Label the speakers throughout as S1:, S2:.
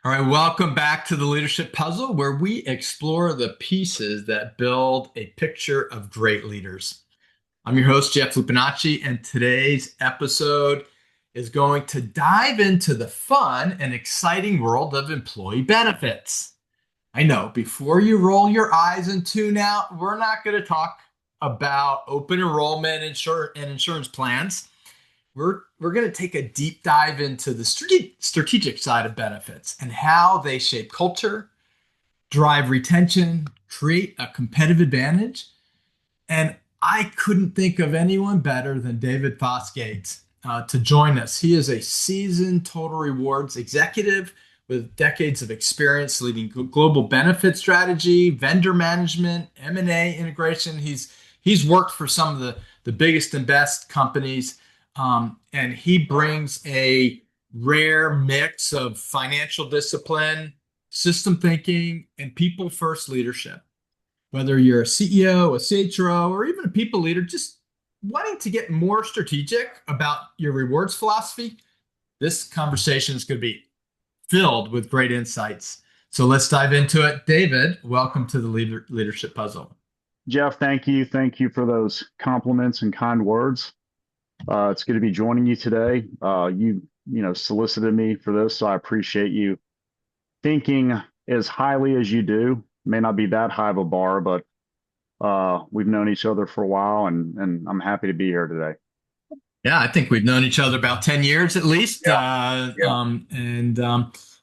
S1: All right, welcome back to the Leadership Puzzle, where we explore the pieces that build a picture of great leaders. I'm your host, Jeff Lupinacci, and today's episode is going to dive into the fun and exciting world of employee benefits. I know, before you roll your eyes and tune out, we're not going to talk about open enrollment and insurance plans. We're going to take a deep dive into the strategic side of benefits and how they shape culture, drive retention, create a competitive advantage. And I couldn't think of anyone better than David Fosgate to join us. He is a seasoned total rewards executive with decades of experience leading global benefit strategy, vendor management, M&A integration. He's worked for some of the biggest and best companies, and he brings a rare mix of financial discipline, system thinking, and people first leadership. Whether you're a CEO, a CHRO, or even a people leader, just wanting to get more strategic about your rewards philosophy, this conversation is going to be filled with great insights. So let's dive into it. David, welcome to the Leadership Puzzle.
S2: Jeff, thank you. Thank you for those compliments and kind words. It's good to be joining you today. You solicited me for this, so I appreciate you thinking as highly as you do. May not be that high of a bar, but we've known each other for a while, and I'm happy to be here today.
S1: Yeah, I think we've known each other about 10 years at least.
S2: Yeah, yeah.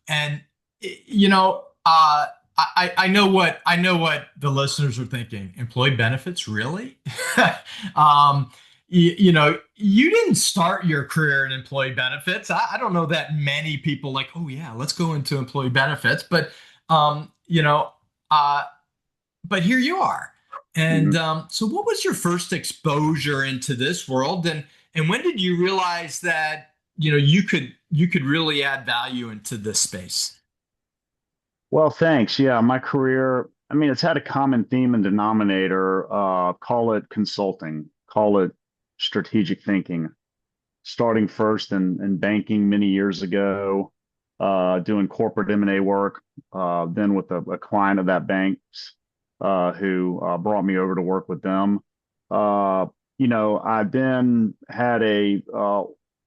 S1: And you know, I know what the listeners are thinking. Employee benefits, really? You didn't start your career in employee benefits. I don't know that many people like, oh yeah, let's go into employee benefits. But um, you know, uh, but here you are. And
S2: Mhm.
S1: so, what was your first exposure into this world, and when did you realize that you could really add value into this space?
S2: Well, thanks. Yeah, my career, I mean, it's had a common theme and denominator. Call it consulting, call it strategic thinking. Starting first in banking many years ago, doing corporate M&A work, then with a client of that bank who brought me over to work with them. I then had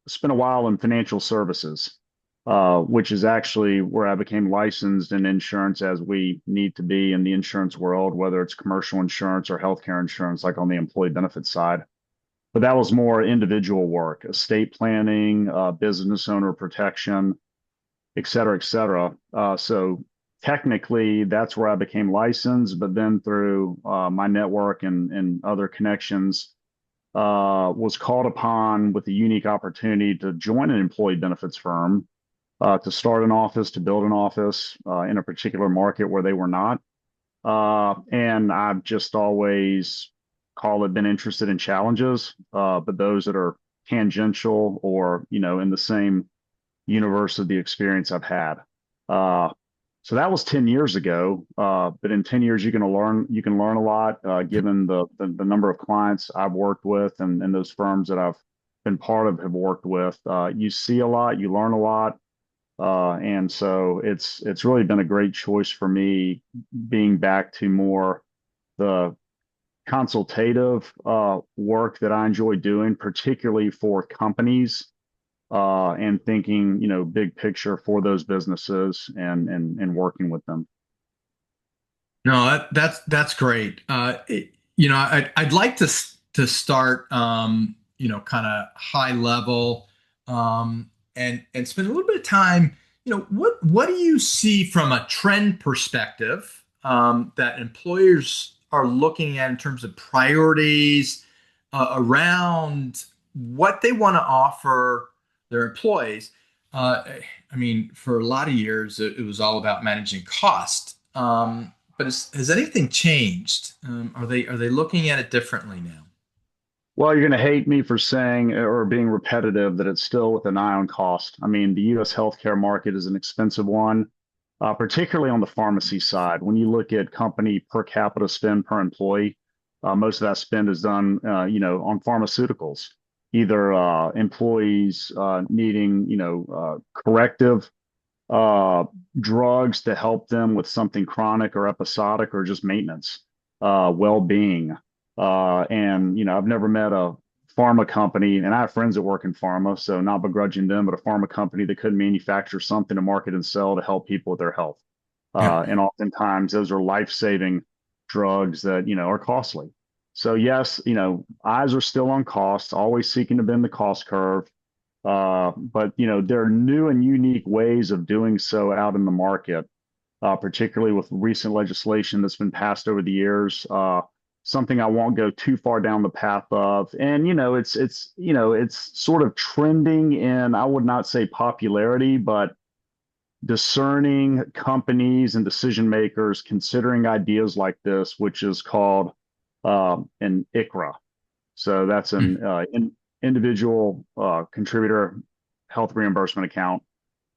S2: spent a while in financial services, which is actually where I became licensed in insurance as we need to be in the insurance world, whether it's commercial insurance or healthcare insurance, like on the employee benefits side. But that was more individual work, estate planning, business owner protection, et cetera, et cetera. So technically, that's where I became licensed. But then through my network and other connections, was called upon with the unique opportunity to join an employee benefits firm, to start an office, to build an office in a particular market where they were not. And I've just always call it been interested in challenges, but those that are tangential or, in the same universe of the experience I've had. Uh, so that was 10 years ago. But in 10 years, you can learn a lot, given the number of clients I've worked with and those firms that I've been part of have worked with. You see a lot, you learn a lot. And so it's really been a great choice for me being back to more the consultative work that I enjoy doing, particularly for companies, and thinking, big picture for those businesses and working with them.
S1: No, that's great. I'd like to start, kind of high level, and spend a little bit of time. What do you see from a trend perspective, that employers are looking at in terms of priorities around what they want to offer their employees? Uh, I mean, for a lot of years, it was all about managing cost. But has anything changed? Are they looking at it differently now?
S2: Well, you're going to hate me for saying or being repetitive that it's still with an eye on cost. I mean, the U.S. healthcare market is an expensive one, particularly on the pharmacy side. When you look at company per capita spend per employee, most of that spend is done, on pharmaceuticals, either employees needing, corrective uh, drugs to help them with something chronic or episodic or just maintenance, well-being. And, I've never met a pharma company, and I have friends that work in pharma, so not begrudging them, but a pharma company that could manufacture something to market and sell to help people with their health.
S1: Yep.
S2: And oftentimes those are life-saving drugs that, are costly. So yes, eyes are still on costs, always seeking to bend the cost curve. But there are new and unique ways of doing so out in the market, particularly with recent legislation that's been passed over the years. Something I won't go too far down the path of, and it's sort of trending in, I would not say popularity, but discerning companies and decision makers considering ideas like this, which is called an ICRA. So that's
S1: Mm.
S2: an individual contributor health reimbursement account,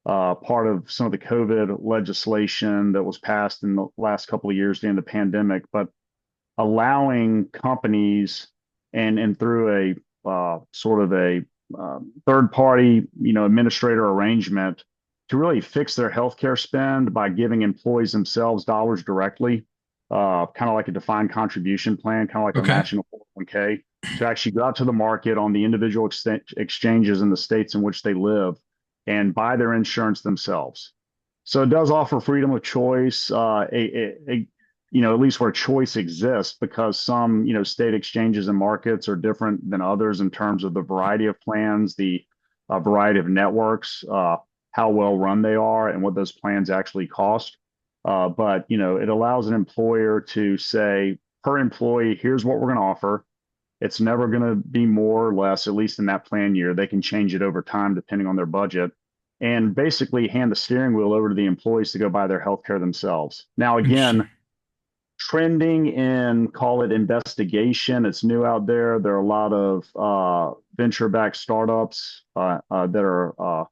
S2: part of some of the COVID legislation that was passed in the last couple of years during the pandemic, but allowing companies and through a sort of a third party, administrator arrangement to really fix their healthcare spend by giving employees themselves dollars directly, kind of like a defined contribution plan, kind of like a
S1: Okay.
S2: matching 401k, to actually go out to the market on the individual exchanges in the states in which they live and buy their insurance themselves. So it does offer freedom of choice, at least where choice exists, because some, state exchanges and markets are different than others in terms of the variety of plans, the variety of networks, how well run they are, and what those plans actually cost. But it allows an employer to say per employee, here's what we're going to offer. It's never going to be more or less, at least in that plan year. They can change it over time depending on their budget, and basically hand the steering wheel over to the employees to go buy their health care themselves. Now,
S1: Interesting.
S2: again, trending in, call it investigation. It's new out there. There are a lot of venture-backed startups that are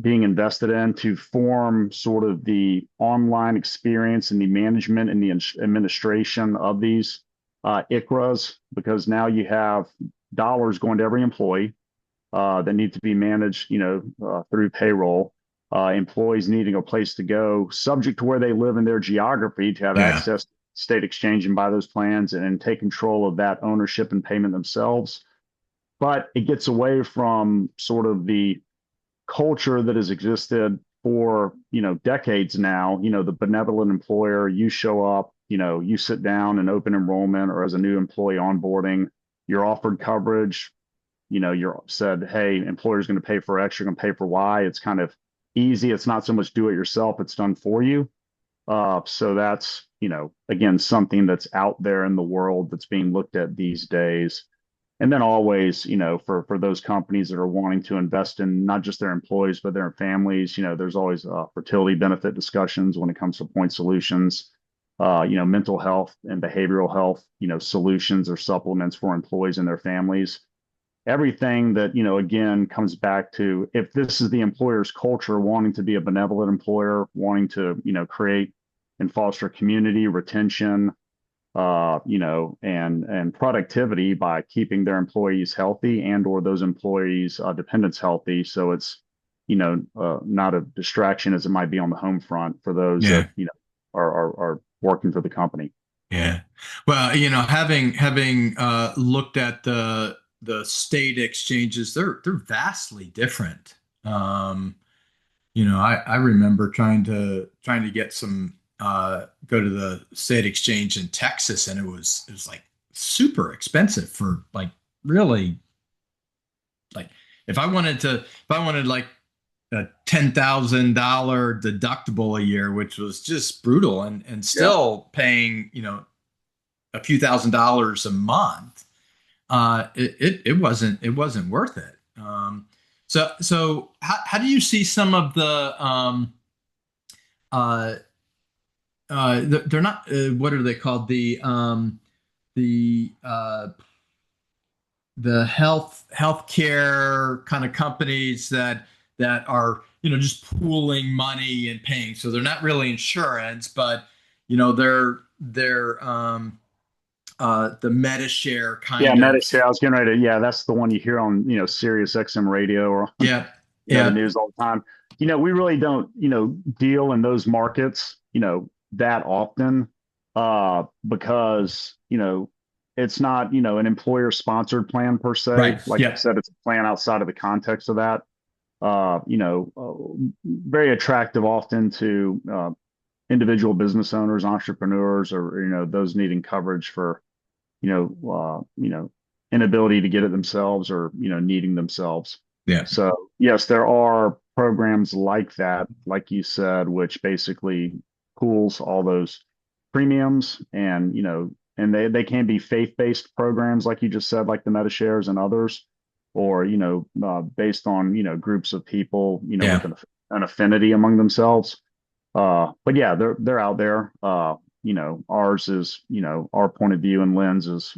S2: being invested in to form sort of the online experience and the management and the administration of these ICRAs, because now you have dollars going to every employee that need to be managed, through payroll. Employees needing a place to go, subject to where they live in their geography, to have
S1: Yeah.
S2: access to state exchange and buy those plans and take control of that ownership and payment themselves. But it gets away from sort of the culture that has existed for decades now. The benevolent employer, you show up, you sit down in open enrollment or as a new employee onboarding, you're offered coverage, you're said, hey, employer's going to pay for X, you're going to pay for Y. It's kind of easy. It's not so much do it yourself, it's done for you. So that's, again, something that's out there in the world that's being looked at these days. And then always, for those companies that are wanting to invest in not just their employees, but their families, there's always fertility benefit discussions when it comes to point solutions, mental health and behavioral health, solutions or supplements for employees and their families. Everything that, again, comes back to, if this is the employer's culture, wanting to be a benevolent employer, wanting to, create and foster community, retention, and productivity by keeping their employees healthy and or those employees' dependents healthy. So it's, not a distraction as it might be on the home front for those that,
S1: Yeah.
S2: are working for the company.
S1: Yeah. Well, having looked at the state exchanges, they're vastly different. Um, I remember trying to get some go to the state exchange in Texas, and it was like super expensive for like really like if I wanted like a $10,000 deductible a year, which was just brutal, and
S2: Yeah.
S1: still paying a few $1,000s a month. It wasn't worth it. So how do you see some of the uh, they're not what are they called, the the healthcare kind of companies that are just pooling money and paying, so they're not really insurance, but they're the MetaShare
S2: Yeah,
S1: kind of.
S2: Medicare. I was getting ready to, yeah, that's the one you hear on, Sirius XM radio or on,
S1: Yeah,
S2: the
S1: yeah.
S2: news all the time. we really don't, deal in those markets, that often, because, it's not, an employer sponsored plan per se.
S1: Right.
S2: Like I
S1: Yep.
S2: said, it's a plan outside of the context of that. Very attractive often to individual business owners, entrepreneurs, or, those needing coverage for, inability to get it themselves or, needing themselves.
S1: Yeah.
S2: So yes, there are programs like that, like you said, which basically pools all those premiums and, and they can be faith-based programs, like you just said, like the MetaShares and others, or, based on, groups of people, with
S1: Yeah.
S2: an affinity among themselves. But yeah, they're out there. Ours is, our point of view and lens is,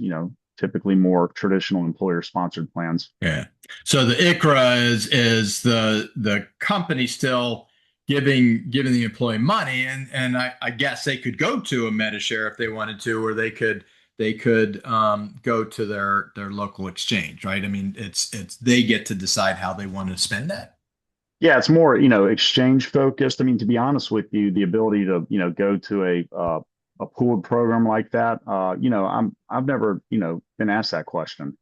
S2: typically more traditional employer sponsored plans.
S1: Yeah. So the ICRA is the company still giving the employee money, and I guess they could go to a MetaShare if they wanted to, or they could go to their local exchange, right? I mean, it's they get to decide how they want to spend that.
S2: Yeah, it's more, exchange focused. I mean, to be honest with you, the ability to, go to a pooled program like that, I've never, been asked that question.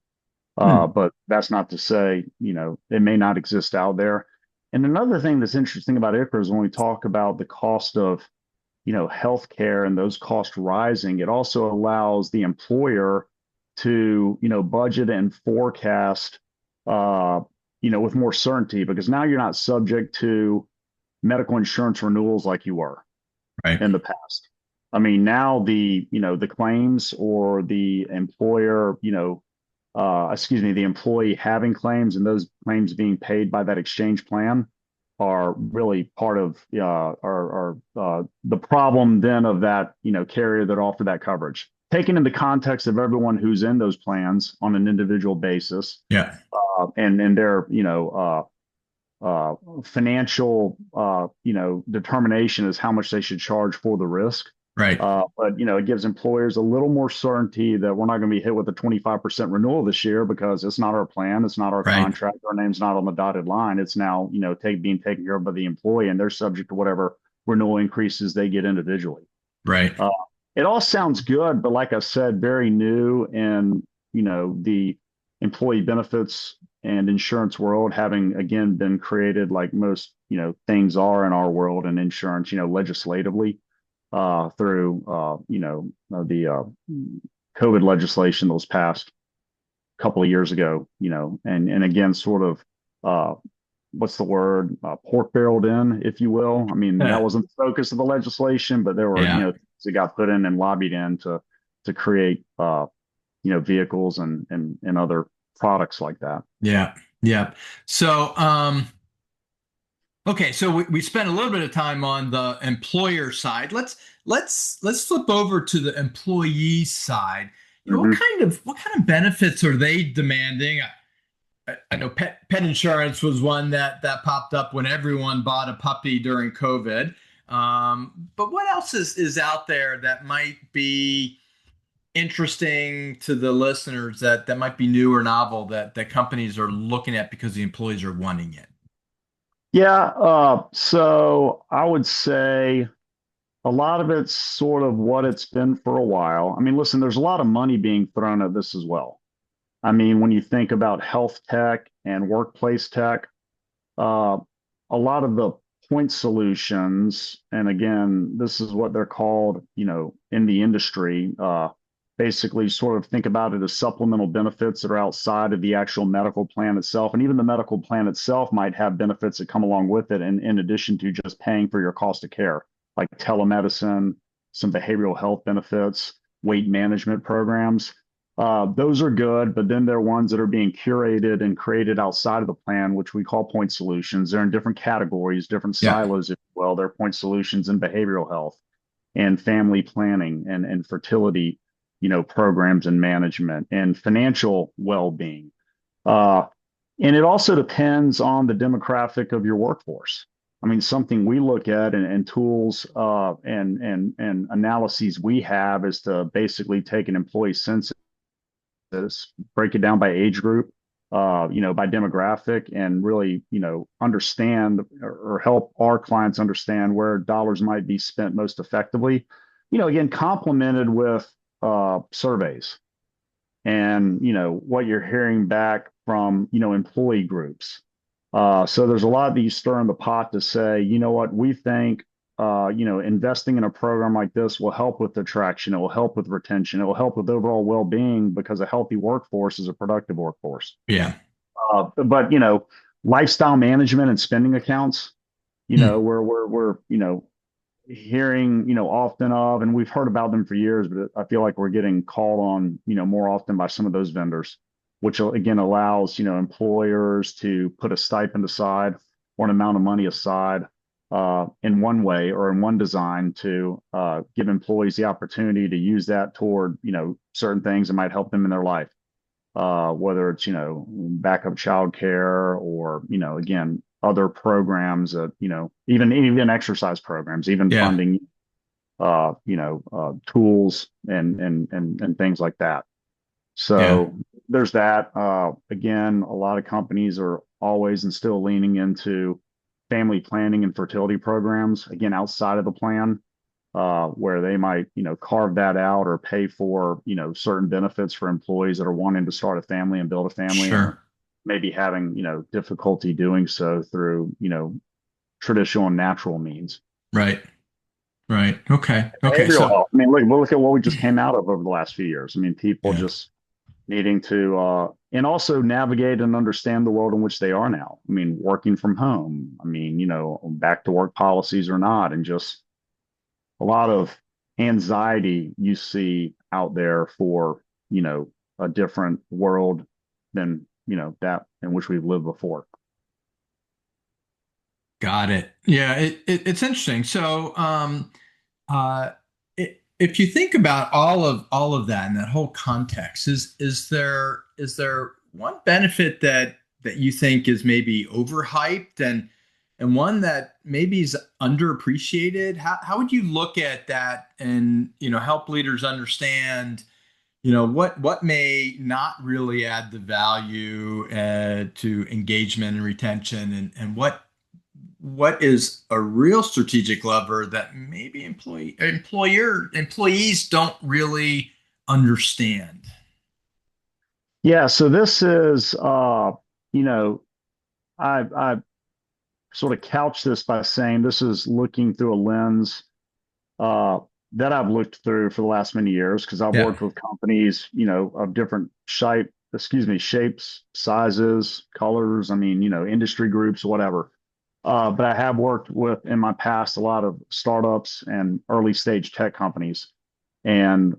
S1: Hmm.
S2: But that's not to say, it may not exist out there. And another thing that's interesting about ICHRA is when we talk about the cost of, healthcare and those costs rising, it also allows the employer to, budget and forecast, uh, with more certainty because now you're not subject to medical insurance renewals like you were
S1: Right.
S2: in the past. I mean, now the claims or the employer, the employee having claims and those claims being paid by that exchange plan are really part of the problem then of that carrier that offered that coverage. Taken in the context of everyone who's in those plans on an individual basis,
S1: Yeah.
S2: and their financial determination is how much they should charge for the risk.
S1: Right.
S2: But it gives employers a little more certainty that we're not going to be hit with a 25% renewal this year because it's not our plan, it's not our
S1: Right.
S2: contract, our name's not on the dotted line. It's now being taken care of by the employee, and they're subject to whatever renewal increases they get individually.
S1: Right.
S2: Uh, it all sounds good, but like I said, very new in the employee benefits and insurance world, having again been created like most things are in our world and insurance, legislatively through the COVID legislation that was passed a couple of years ago, and again, sort of what's the word, pork barreled in, if you will. I mean, that
S1: Yeah.
S2: wasn't the focus of the legislation, but there were
S1: Yeah.
S2: things that got put in and lobbied in to create vehicles and other products like that.
S1: Yeah. Yeah. So, okay, so we spent a little bit of time on the employer side. Let's flip over to the employee side.
S2: Hmm.
S1: What kind of benefits are they demanding? I know pet insurance was one that popped up when everyone bought a puppy during COVID. But what else is out there that might be interesting to the listeners that might be new or novel that companies are looking at because the employees are wanting it?
S2: Yeah, so I would say a lot of it's sort of what it's been for a while. I mean, listen, there's a lot of money being thrown at this as well. I mean, when you think about health tech and workplace tech, uh, a lot of the point solutions, and again, this is what they're called, in the industry, basically sort of think about it as supplemental benefits that are outside of the actual medical plan itself. And even the medical plan itself might have benefits that come along with it, in addition to just paying for your cost of care, like telemedicine, some behavioral health benefits, weight management programs. Those are good, but then there are ones that are being curated and created outside of the plan, which we call point solutions. They're in different categories, different
S1: Yeah.
S2: silos, if you will. They're point solutions in behavioral health and family planning and fertility, programs and management and financial well-being. Uh, and it also depends on the demographic of your workforce. I mean, something we look at and tools and analyses we have is to basically take an employee census, break it down by age group, by demographic and really, understand or help our clients understand where dollars might be spent most effectively. Again, complemented with surveys and, what you're hearing back from, employee groups. So there's a lot that you stir in the pot to say, what, we think, investing in a program like this will help with attraction. It will help with retention. It will help with overall well-being because a healthy workforce is a productive workforce.
S1: Yeah.
S2: But lifestyle management and spending accounts,
S1: Hmm.
S2: we're hearing often of, and we've heard about them for years, but I feel like we're getting called on more often by some of those vendors, which again allows employers to put a stipend aside or an amount of money aside in one way or in one design to give employees the opportunity to use that toward certain things that might help them in their life, whether it's backup childcare or again other programs that even exercise programs, even
S1: Yeah.
S2: funding tools and things like that.
S1: Yeah.
S2: So there's that. Again, a lot of companies are always and still leaning into family planning and fertility programs, again, outside of the plan, where they might, carve that out or pay for, certain benefits for employees that are wanting to start a family and build a family and
S1: Sure.
S2: are maybe having, difficulty doing so through, traditional and natural means.
S1: Right. Right. Okay. Okay.
S2: Behavioral
S1: So,
S2: health. I mean, look at what we just came out of over the last few years. I mean, people
S1: yeah.
S2: just needing to and also navigate and understand the world in which they are now. I mean, working from home. I mean, back to work policies or not, and just a lot of anxiety you see out there for, a different world than, that in which we've lived before.
S1: Got it. Yeah. It's interesting. So, uh, if you think about all of that and that whole context, is there one benefit that you think is maybe overhyped and one that maybe is underappreciated? How would you look at that and help leaders understand what may not really add the value to engagement and retention and what is a real strategic lever that maybe employees don't really understand?
S2: Yeah, so this is you know, I sort of couch this by saying this is looking through a lens uh, that I've looked through for the last many years because I've
S1: Yeah.
S2: worked with companies, of different shapes, sizes, colors. I mean, industry groups, whatever. But I have worked with in my past a lot of startups and early stage tech companies, and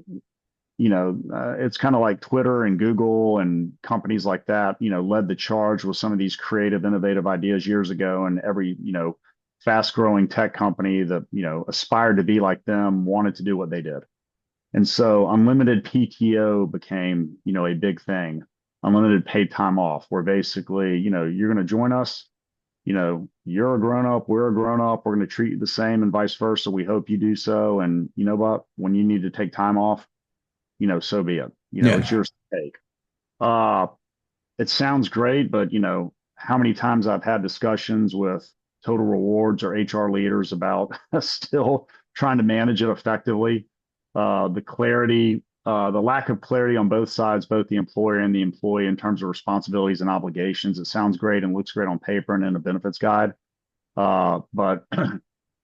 S2: it's kind of like Twitter and Google and companies like that, led the charge with some of these creative, innovative ideas years ago. And every, fast growing tech company that, aspired to be like them wanted to do what they did. And so unlimited PTO became, a big thing. Unlimited paid time off, where basically, you're going to join us, you're a grown up, we're a grown up, we're going to treat you the same and vice versa. We hope you do so. And you know what? When you need to take time off, so be it. It's
S1: Yeah.
S2: yours to take. Uh, it sounds great, but how many times I've had discussions with total rewards or HR leaders about still trying to manage it effectively. The lack of clarity on both sides, both the employer and the employee in terms of responsibilities and obligations. It sounds great and looks great on paper and in a benefits guide. But I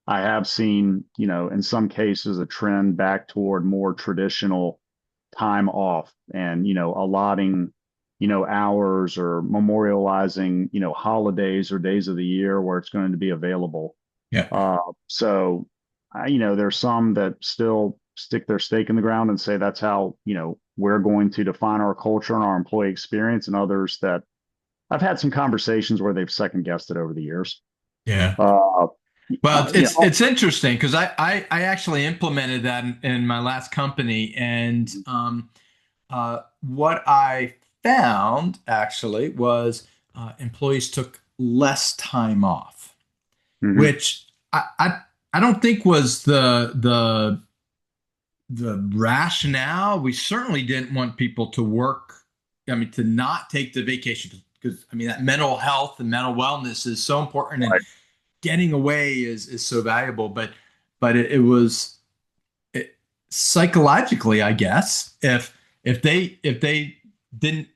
S2: have seen, in some cases, a trend back toward more traditional time off and allotting hours or memorializing holidays or days of the year where it's going to be available.
S1: Yeah.
S2: So there's some that still stick their stake in the ground and say that's how we're going to define our culture and our employee experience, and others that I've had some conversations where they've second guessed it over the years.
S1: Yeah.
S2: uh,
S1: Well,
S2: you know
S1: it's interesting because I actually implemented that in my last company, and what I found actually was employees took less time off,
S2: mhm.
S1: which I don't think was the rationale. We certainly didn't want people to work I mean, to not take the vacation because I mean that mental health and mental wellness is so important, and
S2: Right.
S1: getting away is so valuable. But it was it, psychologically, I guess, if they didn't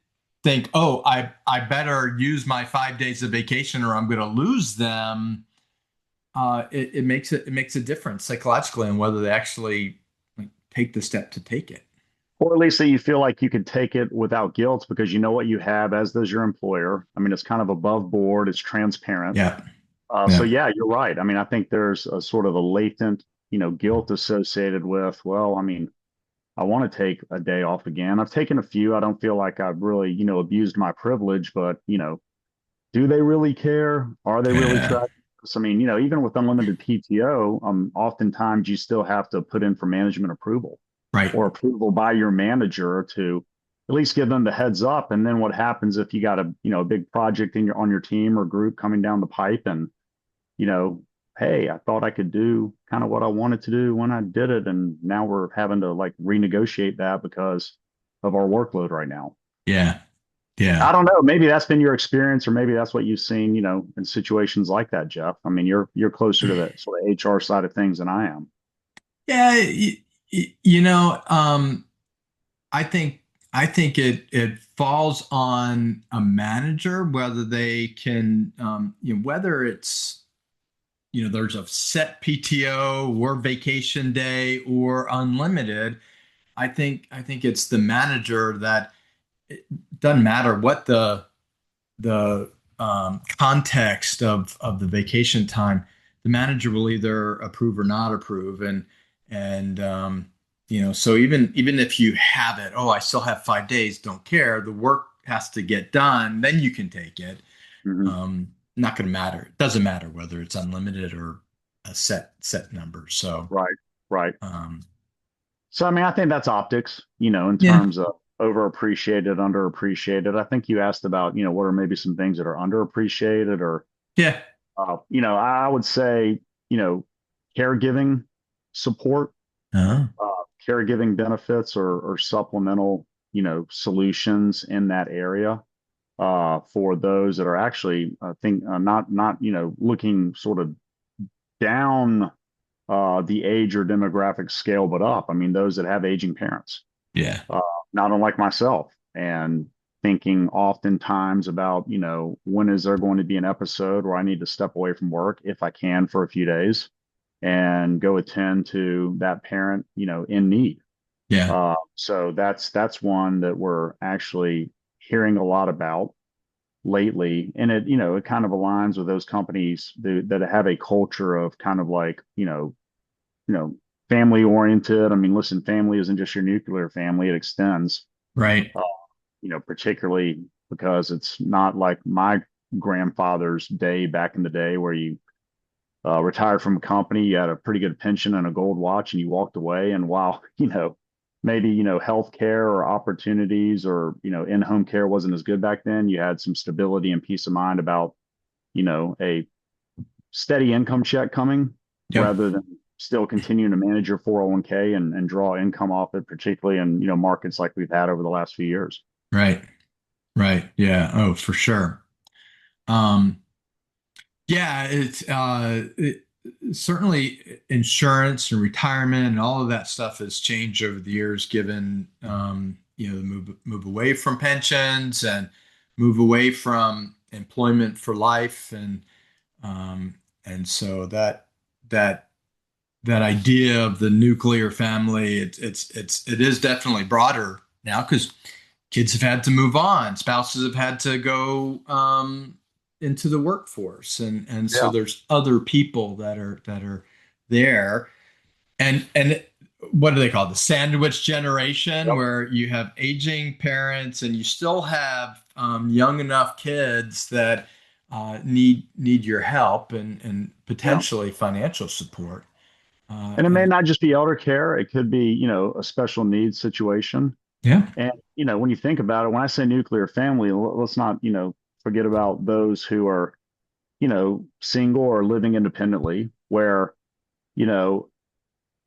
S1: think, oh, I better use my 5 days of vacation or I'm going to lose them, it makes a difference psychologically on whether they actually like, take the step to take it.
S2: Or at least that you feel like you can take it without guilt because you know what you have, as does your employer. I mean, it's kind of above board, it's transparent.
S1: Yeah,
S2: So
S1: yeah,
S2: yeah, you're right. I mean, I think there's a sort of a latent, guilt associated with, well, I mean, I want to take a day off again. I've taken a few. I don't feel like I've really, abused my privilege, but, do they really care? Are they really
S1: yeah.
S2: tracking this? I mean, even with unlimited PTO, oftentimes you still have to put in for management approval
S1: Right.
S2: or approval by your manager to at least give them the heads up. And then what happens if you got a big project on your team or group coming down the pipe and, you know, hey, I thought I could do kind of what I wanted to do when I did it. And now we're having to like renegotiate that because of our workload right now.
S1: Yeah,
S2: I
S1: yeah,
S2: don't know. Maybe that's been your experience, or maybe that's what you've seen, in situations like that, Jeff. I mean, you're closer to the sort of HR side of things than I am.
S1: yeah. You know, I think I think it falls on a manager whether they can, whether it's there's a set PTO or vacation day or unlimited. I think it's the manager that it doesn't matter what the context of the vacation time, the manager will either approve or not approve, and so even if you have it, oh, I still have 5 days, don't care. The work has to get done, then you can take it.
S2: Hmm.
S1: Not going to matter. It doesn't matter whether it's unlimited or a set number. So,
S2: Right, right.
S1: um,
S2: So, I mean, I think that's optics, in
S1: yeah,
S2: terms of overappreciated, underappreciated. I think you asked about, what are maybe some things that are underappreciated or,
S1: yeah,
S2: I would say, you know, caregiving support,
S1: uh,
S2: uh, caregiving benefits or supplemental, solutions in that area for those that are actually, I think, not, looking sort of down the age or demographic scale, but up. I mean, those that have aging parents,
S1: yeah,
S2: uh, not unlike myself, and thinking oftentimes about, when is there going to be an episode where I need to step away from work if I can for a few days and go attend to that parent, in need.
S1: yeah,
S2: So that's one that we're actually hearing a lot about lately, and it kind of aligns with those companies that have a culture of kind of like you know, family oriented. I mean, listen, family isn't just your nuclear family, it extends,
S1: right,
S2: uh, particularly because it's not like my grandfather's day back in the day where you retired from a company, you had a pretty good pension and a gold watch, and you walked away. And while, maybe, health care or opportunities or, in home care wasn't as good back then, you had some stability and peace of mind about, a steady income check coming
S1: yep,
S2: rather than still continuing to manage your 401k and draw income off it, particularly in, markets like we've had over the last few years.
S1: right, right, yeah, oh, for sure. Um, Yeah, certainly insurance and retirement and all of that stuff has changed over the years, given the move away from pensions and move away from employment for life, um, and so that that idea of the nuclear family, it is definitely broader now because kids have had to move on, spouses have had to go into the workforce, and so
S2: Yeah.
S1: there's other people that are there, and what do they call it? The sandwich generation,
S2: Yep.
S1: where you have aging parents and you still have young enough kids that need your help and
S2: Yeah.
S1: potentially financial support.
S2: And it may
S1: And
S2: not just be elder care. It could be, a special needs situation.
S1: yeah,
S2: And, when you think about it, when I say nuclear family, let's not, forget about those who are, single or living independently, where, you know,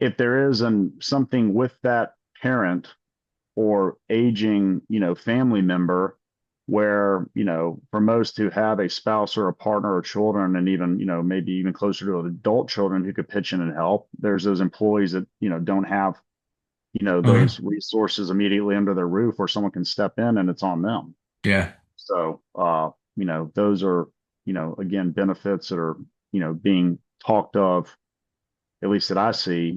S2: if there is something with that parent or aging, family member where, for most who have a spouse or a partner or children, and even, maybe even closer to adult children who could pitch in and help, there's those employees that, don't have,
S1: Uh,
S2: those resources immediately under their roof where someone can step in and it's on them.
S1: yeah.
S2: So, those are, again, benefits that are, being talked of, at least that I see,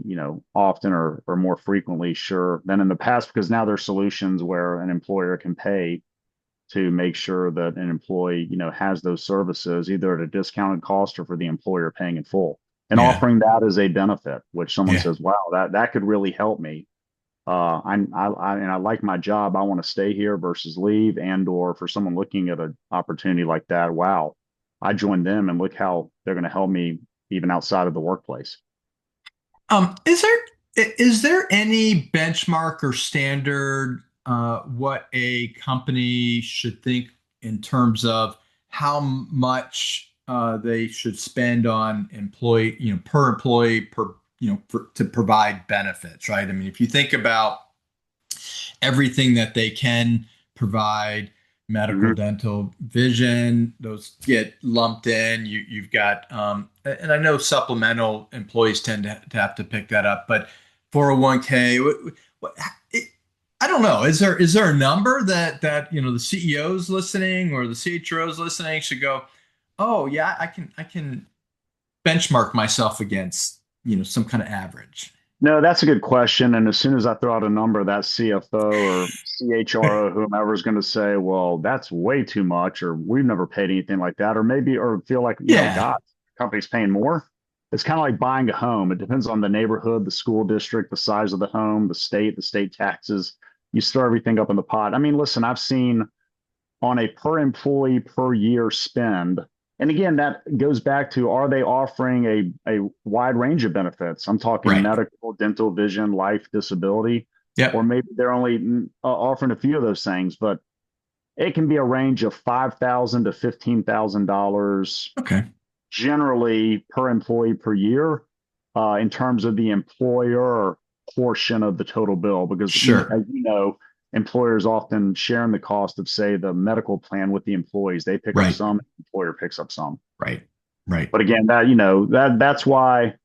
S2: often or more frequently, sure, than in the past, because now there's solutions where an employer can pay to make sure that an employee, has those services either at a discounted cost or for the employer paying in full and
S1: Yeah.
S2: offering that as a benefit, which someone
S1: Yeah.
S2: says, wow, that could really help me. And I like my job. I want to stay here versus leave, and or for someone looking at an opportunity like that, wow, I joined them and look how they're going to help me even outside of the workplace.
S1: Is there any benchmark or standard what a company should think in terms of how much they should spend on employee, per employee per, to provide benefits, right? I mean, if you think about everything that they can provide, medical,
S2: Hmm.
S1: dental, vision, those get lumped in. You've got, and I know supplemental employees tend to have to pick that up, but 401k, what, it, I don't know. Is there a number that the CEOs listening or the CHROs listening should go, oh yeah, I can benchmark myself against some kind of average.
S2: No, that's a good question. And as soon as I throw out a number, that CFO or CHRO, whomever is going to say, well, that's way too much, or we've never paid anything like that, or maybe, or feel like,
S1: Yeah,
S2: God, the company's paying more. It's kind of like buying a home. It depends on the neighborhood, the school district, the size of the home, the state taxes. You throw everything up in the pot. I mean, listen, I've seen on a per employee per year spend. And again, that goes back to, are they offering a wide range of benefits? I'm talking
S1: right.
S2: medical, dental, vision, life, disability, or
S1: Yep.
S2: maybe they're only offering a few of those things, but it can be a range of $5,000 to $15,000
S1: Okay.
S2: generally per employee per year, in terms of the employer portion of the total bill. Because,
S1: Sure.
S2: as you know, employers often sharing the cost of, say, the medical plan with the employees. They pick up
S1: Right.
S2: some, the employer picks up some.
S1: Right. Right.
S2: But again, that's why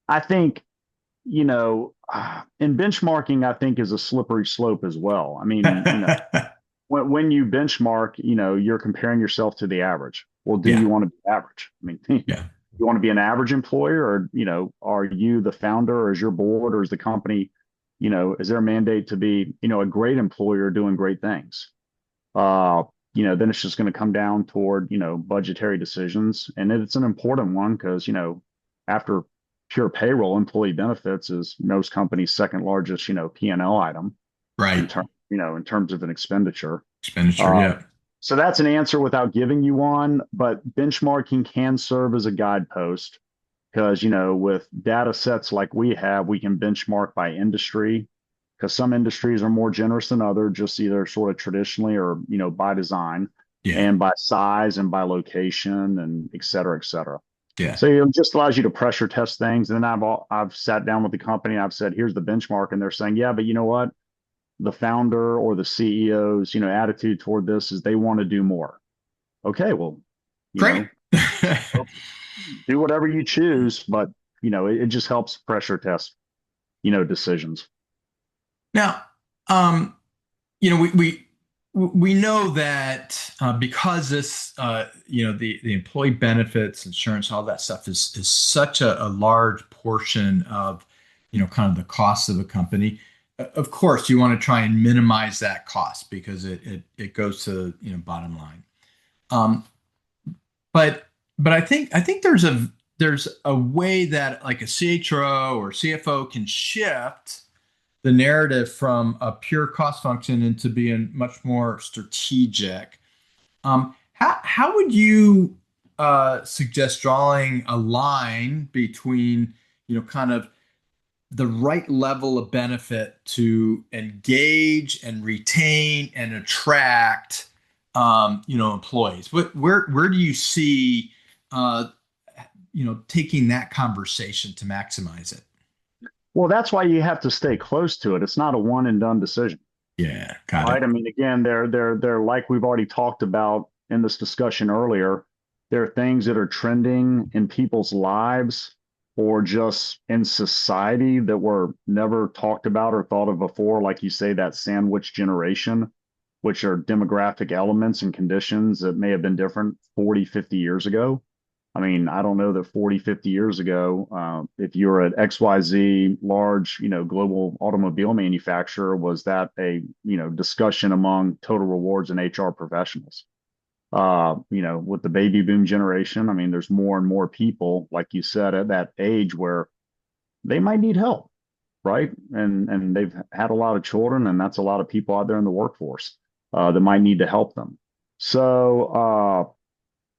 S2: I think, in benchmarking, I think is a slippery slope as well. I mean, when you benchmark, you're comparing yourself to the average. Well, do
S1: Yeah.
S2: you want to be average? I mean,
S1: Yeah.
S2: you want to be an average employer, or, are you the founder, or is your board, or is the company, is there a mandate to be, a great employer doing great things? Uh, then it's just going to come down toward, budgetary decisions. And it's an important one because, after pure payroll, employee benefits is most companies' second largest, P&L item
S1: Right.
S2: in terms of an expenditure.
S1: Expenditure.
S2: Uh,
S1: Yeah.
S2: so that's an answer without giving you one, but benchmarking can serve as a guidepost because, with data sets like we have, we can benchmark by industry because some industries are more generous than others, just either sort of traditionally or, by design,
S1: Yeah.
S2: and by size and by location and et cetera, et cetera.
S1: Yeah.
S2: So it just allows you to pressure test things. And then I've sat down with the company, I've said, here's the benchmark. And they're saying, yeah, but you know what? The founder or the CEO's, attitude toward this is they want to do more. Okay, well, you
S1: Great.
S2: know, do whatever you choose, but it just helps pressure test, decisions.
S1: Now, um, we know that because this, the employee benefits, insurance, all that stuff is such a large portion of, kind of the cost of a company. Of course, you want to try and minimize that cost because it goes to bottom line. Um, but I think there's a way that like a CHRO or CFO can shift the narrative from a pure cost function into being much more strategic. How would you suggest drawing a line between, kind of the right level of benefit to engage and retain and attract, employees? Where do you see, taking that conversation to maximize it?
S2: Well, that's why you have to stay close to it. It's not a one and done decision,
S1: Yeah, got
S2: right?
S1: it.
S2: I mean, again, they're like we've already talked about in this discussion earlier. There are things that are trending in people's lives or just in society that were never talked about or thought of before. Like you say, that sandwich generation, which are demographic elements and conditions that may have been different 40, 50 years ago. I mean, I don't know that 40, 50 years ago, if you were at XYZ large, global automobile manufacturer, was that a, discussion among total rewards and HR professionals? With the baby boom generation, I mean, there's more and more people, like you said, at that age where they might need help, right? And they've had a lot of children, and that's a lot of people out there in the workforce that might need to help them. So,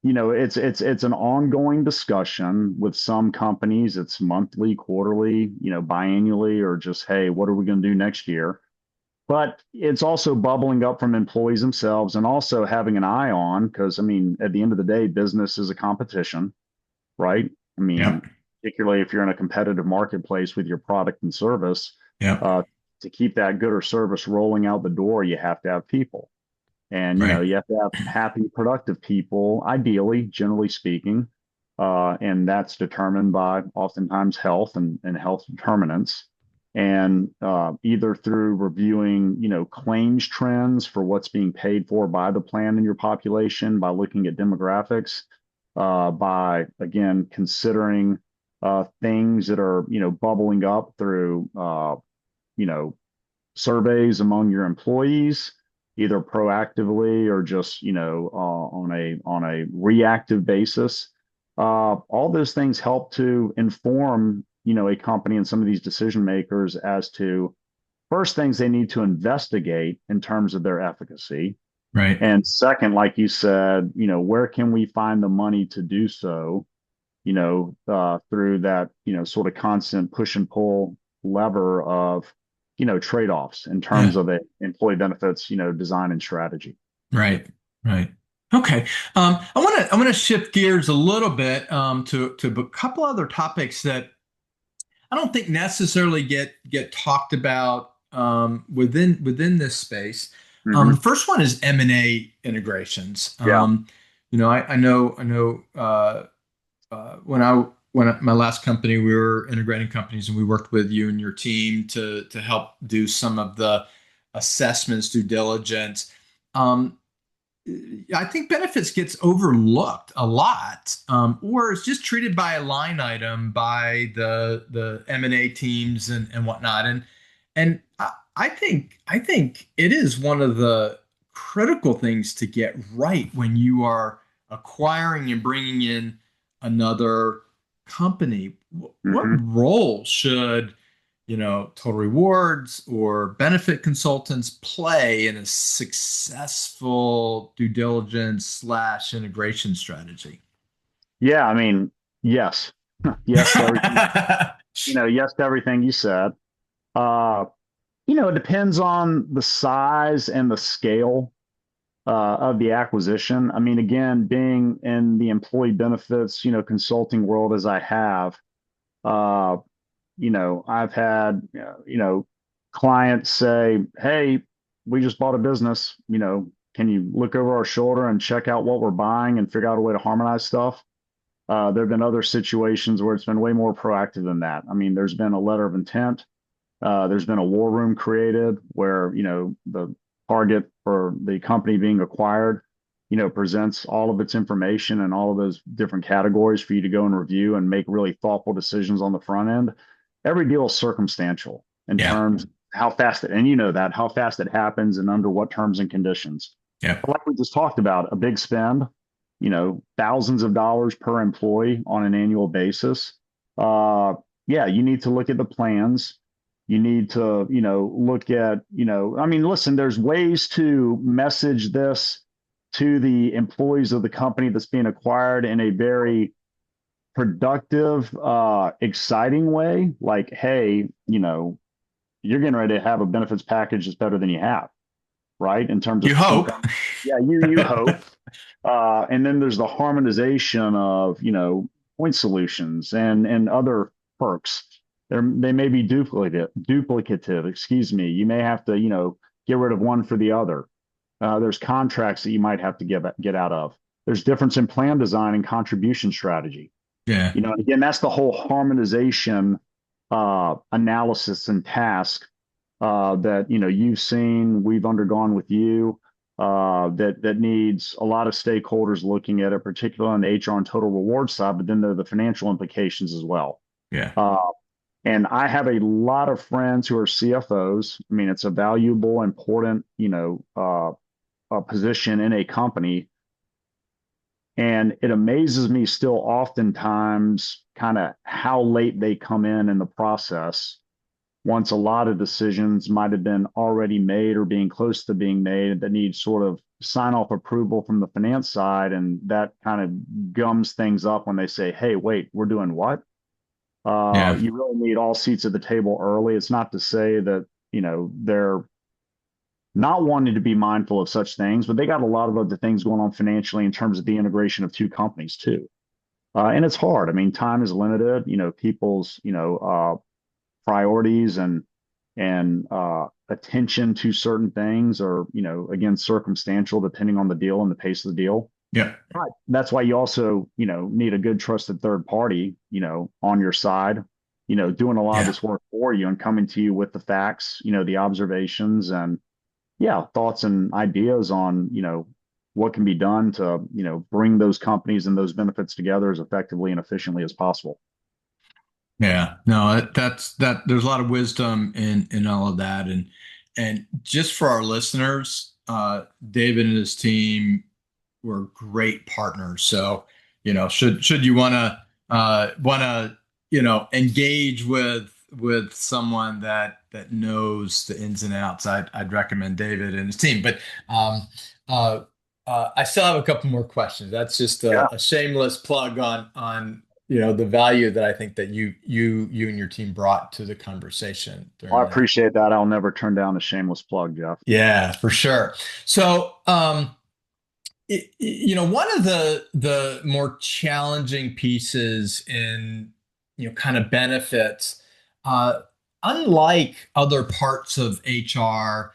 S2: it's an ongoing discussion with some companies. It's monthly, quarterly, biannually, or just, hey, what are we going to do next year? But it's also bubbling up from employees themselves and also having an eye on, because I mean, at the end of the day, business is a competition, right? I
S1: Yep.
S2: mean, particularly if you're in a competitive marketplace with your product and service,
S1: Yep.
S2: uh, to keep that good or service rolling out the door, you have to have people. And,
S1: Right.
S2: you have to have happy, productive people, ideally, generally speaking. And that's determined by oftentimes health and health determinants. And either through reviewing, claims trends for what's being paid for by the plan in your population, by looking at demographics, by, again, considering things that are, bubbling up through, you know, surveys among your employees, either proactively or just on a reactive basis. All those things help to inform a company and some of these decision makers as to first things they need to investigate in terms of their efficacy.
S1: Right.
S2: And second, like you said, where can we find the money to do so? Through that, sort of constant push and pull lever of, trade-offs in terms
S1: Yeah.
S2: of employee benefits, design and strategy.
S1: Right. Right. Okay. I want to shift gears a little bit to a couple other topics that I don't think necessarily get talked about within this space. The
S2: Hmm.
S1: first one is M&A integrations.
S2: Yeah.
S1: I know when my last company, we were integrating companies, and we worked with you and your team to help do some of the assessments, due diligence. Um, I think benefits gets overlooked a lot, or it's just treated by a line item by the M&A teams and whatnot. And I think it is one of the critical things to get right when you are acquiring and bringing in another company. What
S2: Hmm.
S1: role should total rewards or benefit consultants play in a successful due diligence slash integration strategy?
S2: Yeah. I mean, yes. Yes to everything. Yes to everything you said. Uh, it depends on the size and the scale of the acquisition. I mean, again, being in the employee benefits, consulting world as I have, uh, I've had, clients say, hey, we just bought a business, can you look over our shoulder and check out what we're buying and figure out a way to harmonize stuff? There have been other situations where it's been way more proactive than that. I mean, there's been a letter of intent. There's been a war room created where, the target for the company being acquired, presents all of its information and all of those different categories for you to go and review and make really thoughtful decisions on the front end. Every deal is circumstantial in
S1: Yeah.
S2: terms of how fast it, and how fast it happens and under what terms and conditions.
S1: Yeah.
S2: But like we just talked about, a big spend, thousands of dollars per employee on an annual basis. Yeah, you need to look at the plans. You need to, look at, I mean, listen, there's ways to message this to the employees of the company that's being acquired in a very productive, exciting way. Like, hey, you're getting ready to have a benefits package that's better than you have, right? In terms
S1: You
S2: of
S1: hope.
S2: income. Yeah, you hope. And then there's the harmonization of, point solutions and other perks they may be duplicative, excuse me. You may have to, get rid of one for the other. There's contracts that you might have to get out of. There's difference in plan design and contribution strategy.
S1: Yeah.
S2: And again, that's the whole harmonization analysis and task that you've seen, we've undergone with you. That needs a lot of stakeholders looking at it, particularly on the HR and total reward side, but then there are the financial implications as well.
S1: Yeah.
S2: Uh, and I have a lot of friends who are CFOs. I mean, it's a valuable, important, a position in a company. And it amazes me still oftentimes kind of how late they come in the process once a lot of decisions might have been already made or being close to being made that need sort of sign off approval from the finance side. And that kind of gums things up when they say, hey, wait, we're doing what?
S1: Yeah.
S2: You really need all seats at the table early. It's not to say that, they're not wanting to be mindful of such things, but they got a lot of other things going on financially in terms of the integration of two companies too. And it's hard. I mean, time is limited. People's priorities and attention to certain things are again circumstantial depending on the deal and the pace of the deal.
S1: Yeah.
S2: But that's why you also need a good trusted third party on your side, doing a lot of
S1: Yeah.
S2: this work for you and coming to you with the facts, the observations and yeah, thoughts and ideas on, what can be done to, bring those companies and those benefits together as effectively and efficiently as possible.
S1: Yeah, no, that there's a lot of wisdom in all of that. And just for our listeners, David and his team were great partners. So, should you wanna, engage with someone that knows the ins and outs, I'd recommend David and his team. But uh, I still have a couple more questions. That's just
S2: Yeah.
S1: a shameless plug on the value that I think that you and your team brought to the conversation
S2: Well, I
S1: during that.
S2: appreciate that. I'll never turn down a shameless plug, Jeff.
S1: Yeah, for sure. So, one of the more challenging pieces in kind of benefits, uh, unlike other parts of HR,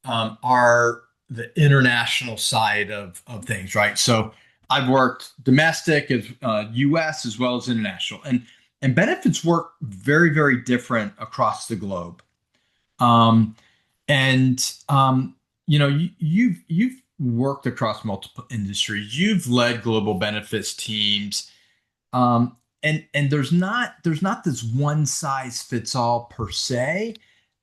S1: are the international side of things, right? So I've worked domestic as U.S. as well as international, and benefits work very, very different across the globe. Um, and you've worked across multiple industries. You've led global benefits teams, and there's not this one size fits all per se.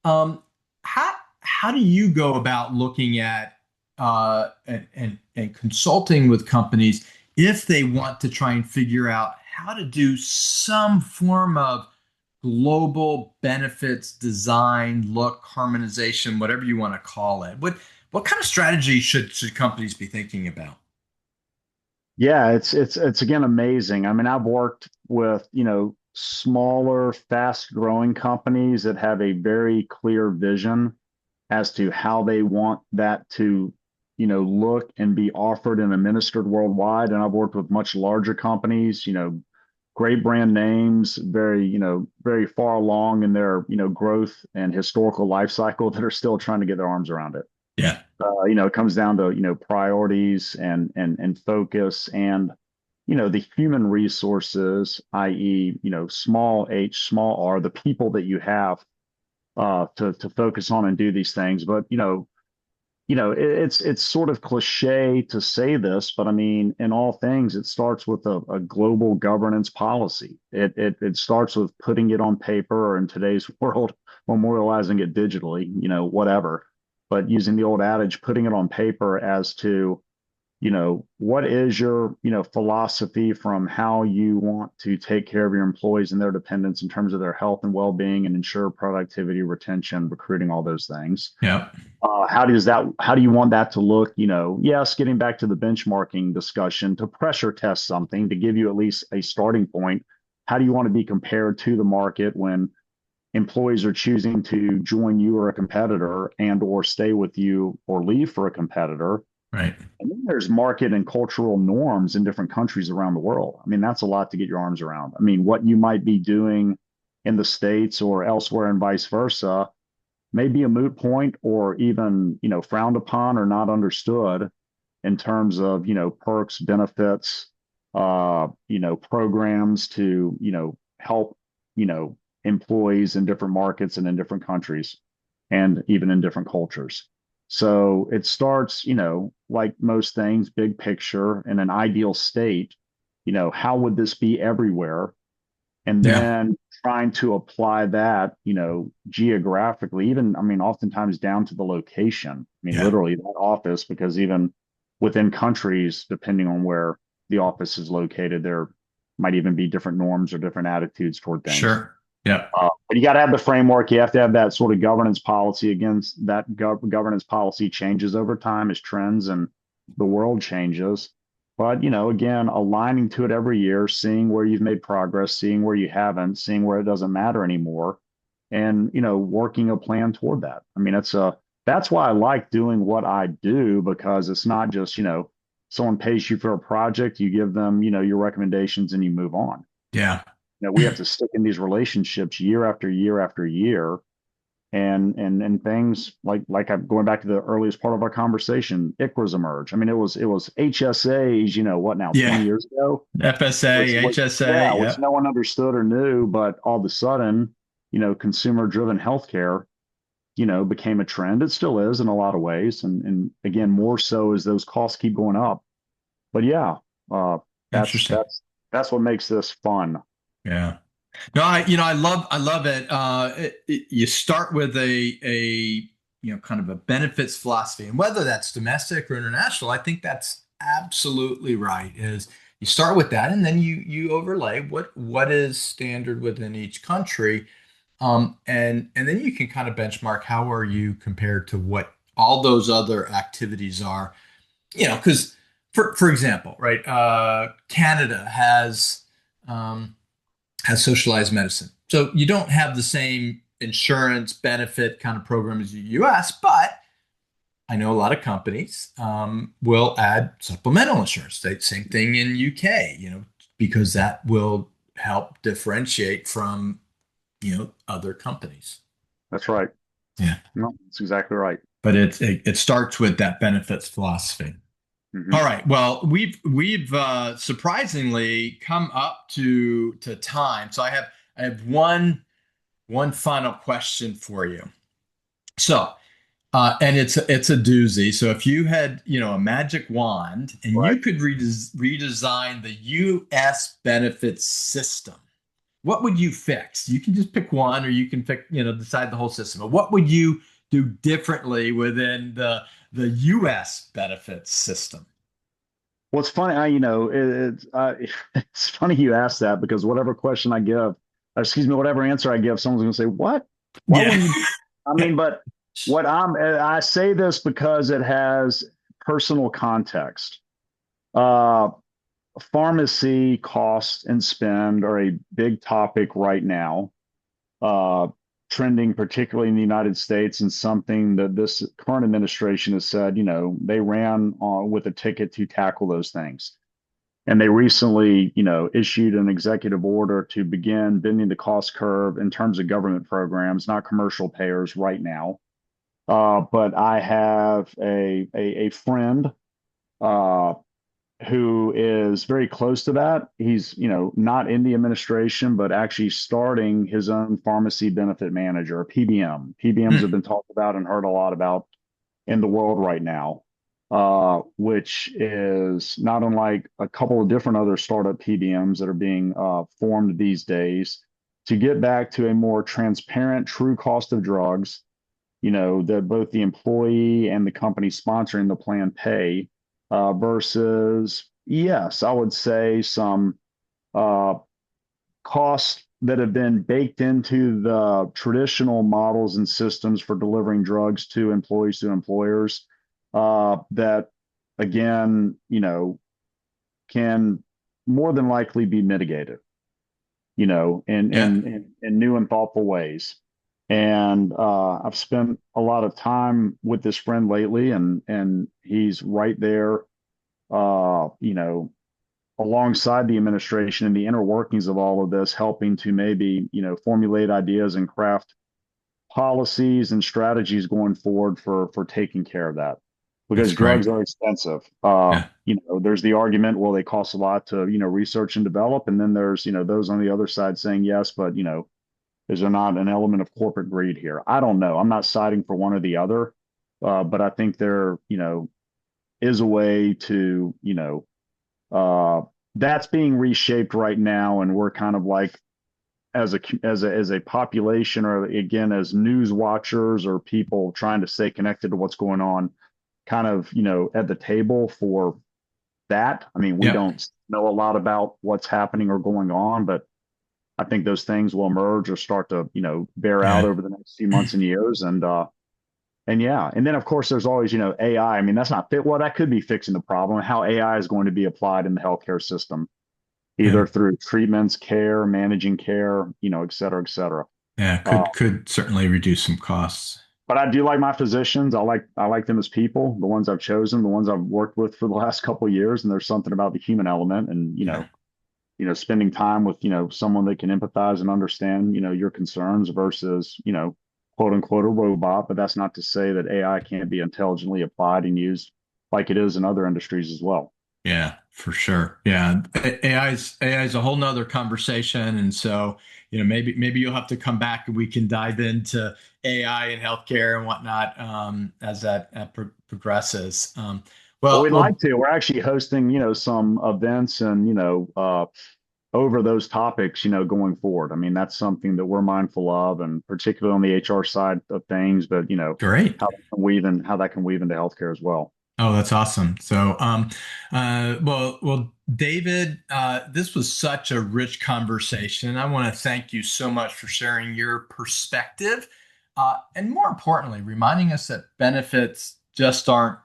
S1: How do you go about looking at and consulting with companies if they want to try and figure out how to do some form of global benefits design, look, harmonization, whatever you want to call it? What kind of strategy should companies be thinking about?
S2: Yeah, it's again amazing. I mean, I've worked with, smaller, fast-growing companies that have a very clear vision as to how they want that to, look and be offered and administered worldwide. And I've worked with much larger companies, great brand names, very, very far along in their, growth and historical life cycle that are still trying to get their arms around it.
S1: Yeah.
S2: It comes down to, priorities and focus and, the human resources, i.e., small h, small r, the people that you have to focus on and do these things. But it's sort of cliche to say this, but I mean, in all things, it starts with a global governance policy. It starts with putting it on paper, or in today's world, memorializing it digitally, whatever. But using the old adage, putting it on paper as to what is your, philosophy from how you want to take care of your employees and their dependents in terms of their health and well-being and ensure productivity, retention, recruiting, all those things.
S1: Yeah.
S2: How do you want that to look? Yes, getting back to the benchmarking discussion, to pressure test something to give you at least a starting point. How do you want to be compared to the market when employees are choosing to join you or a competitor and or stay with you or leave for a competitor?
S1: Right.
S2: And then there's market and cultural norms in different countries around the world. I mean, that's a lot to get your arms around. I mean, what you might be doing in the States or elsewhere and vice versa may be a moot point or even, frowned upon or not understood in terms of, perks, benefits, programs to, help, employees in different markets and in different countries and even in different cultures. So it starts, like most things, big picture in an ideal state, how would this be everywhere? And
S1: Yeah.
S2: then trying to apply that, geographically, even, I mean, oftentimes down to the location. I mean,
S1: Yeah.
S2: literally that office, because even within countries, depending on where the office is located, there might even be different norms or different attitudes toward things.
S1: Sure. Yeah.
S2: But you got to have the framework. You have to have that sort of governance policy. Against that governance policy changes over time as trends and the world changes. But again, aligning to it every year, seeing where you've made progress, seeing where you haven't, seeing where it doesn't matter anymore, and working a plan toward that. I mean, that's why I like doing what I do, because it's not just someone pays you for a project, you give them your recommendations, and you move on.
S1: Yeah.
S2: We have to stick in these relationships year after year after year, and things like I'm going back to the earliest part of our conversation, ICRAs emerge. I mean, it was HSAs, what now, 20
S1: Yeah.
S2: years ago,
S1: FSA, HSA.
S2: which
S1: Yep.
S2: no one understood or knew, but all of a sudden, consumer driven healthcare, became a trend. It still is in a lot of ways, and again, more so as those costs keep going up. But yeah, uh, that's
S1: Interesting.
S2: that's that's what makes this fun.
S1: Yeah. No, I love it. You start with kind of a benefits philosophy, and whether that's domestic or international, I think that's absolutely right. Is you start with that, and then you overlay what is standard within each country, and then you can kind of benchmark how are you compared to what all those other activities are. Because for example, right, Canada um, has socialized medicine. So you don't have the same insurance benefit kind of program as the US, but I know a lot of companies will add supplemental insurance. Same thing in UK, because that will help differentiate from, other companies.
S2: That's right.
S1: Yeah.
S2: No, that's exactly right.
S1: But it starts with that benefits philosophy. All
S2: Hmm.
S1: right. Well, we've surprisingly come up to time. So I have one final question for you. So, and it's a doozy. So if you had, a magic wand and
S2: Right.
S1: you could redesign the U.S. benefits system, what would you fix? You can just pick one, or you can pick, decide the whole system. But what would you do differently within the U.S. benefits system?
S2: Well, it's funny. It's funny you ask that, because whatever question I give, excuse me, whatever answer I give, someone's going to say, "What? Why
S1: Yeah.
S2: would you?" I mean, but I say this because it has personal context. Uh, Pharmacy costs and spend are a big topic right now, uh, trending particularly in the United States, and something that this current administration has said, they ran with a ticket to tackle those things. And they recently, issued an executive order to begin bending the cost curve in terms of government programs, not commercial payers right now. But I have a friend uh, who is very close to that. He's, not in the administration, but actually starting his own pharmacy benefit manager, a PBM. PBMs have
S1: Hmm.
S2: been talked about and heard a lot about in the world right now, which is not unlike a couple of different other startup PBMs that are being formed these days to get back to a more transparent, true cost of drugs, that both the employee and the company sponsoring the plan pay, versus, yes, I would say some uh, costs that have been baked into the traditional models and systems for delivering drugs to employees to employers, that again, can more than likely be mitigated,
S1: Yeah.
S2: in new and thoughtful ways. And I've spent a lot of time with this friend lately, and he's right there, uh, you know, alongside the administration and the inner workings of all of this, helping to maybe, formulate ideas and craft policies and strategies going forward for taking care of that.
S1: That's
S2: Because
S1: great.
S2: drugs are expensive.
S1: Yeah.
S2: There's the argument, well, they cost a lot to, research and develop. And then there's, those on the other side saying yes, but, is there not an element of corporate greed here? I don't know. I'm not siding for one or the other, but I think there, is a way to, uh, that's being reshaped right now, and we're kind of like as a population, or again as news watchers or people trying to stay connected to what's going on, kind of at the table for that. I mean, we
S1: Yep.
S2: don't know a lot about what's happening or going on, but I think those things will emerge or start to, bear out
S1: Yeah.
S2: over the next few months and years. And yeah, and then of course there's always, AI. I mean, that's not fit. Well, that could be fixing the problem. How AI is going to be applied in the healthcare system,
S1: Yeah.
S2: either through treatments, care, managing care, et cetera, et cetera.
S1: Yeah.
S2: Uh,
S1: Could certainly reduce some costs.
S2: but I do like my physicians. I like them as people, the ones I've chosen, the ones I've worked with for the last couple of years. And there's something about the human element, and
S1: Yeah.
S2: spending time with someone that can empathize and understand your concerns versus quote unquote a robot. But that's not to say that AI can't be intelligently applied and used like it is in other industries as well.
S1: Yeah, for sure. Yeah. AI is a whole nother conversation. And so, maybe you'll have to come back and we can dive into AI and healthcare and whatnot as that progresses.
S2: Well,
S1: Well,
S2: we'd
S1: well,
S2: like to. We're actually hosting some events and over those topics, going forward. I mean, that's something that we're mindful of, and particularly on the HR side of things, but
S1: great.
S2: how that can weave into healthcare as well.
S1: Oh, that's awesome. So, David, this was such a rich conversation. I want to thank you so much for sharing your perspective, and more importantly, reminding us that benefits just aren't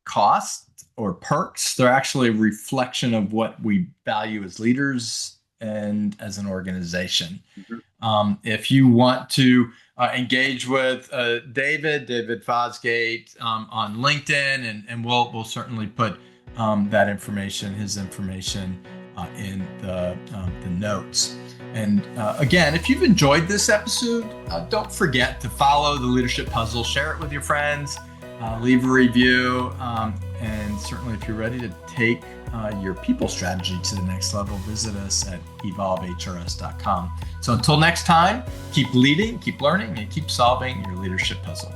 S1: costs or perks. They're actually a reflection of what we value as leaders and as an organization.
S2: Mhm.
S1: If you want to engage with David Fosgate on LinkedIn, and we'll certainly put his information in the notes. And again, if you've enjoyed this episode, don't forget to follow the Leadership Puzzle, share it with your friends, leave a review, and certainly if you're ready to take your people strategy to the next level, visit us at evolvehrs.com. So until next time, keep leading, keep learning, and keep solving your leadership puzzle.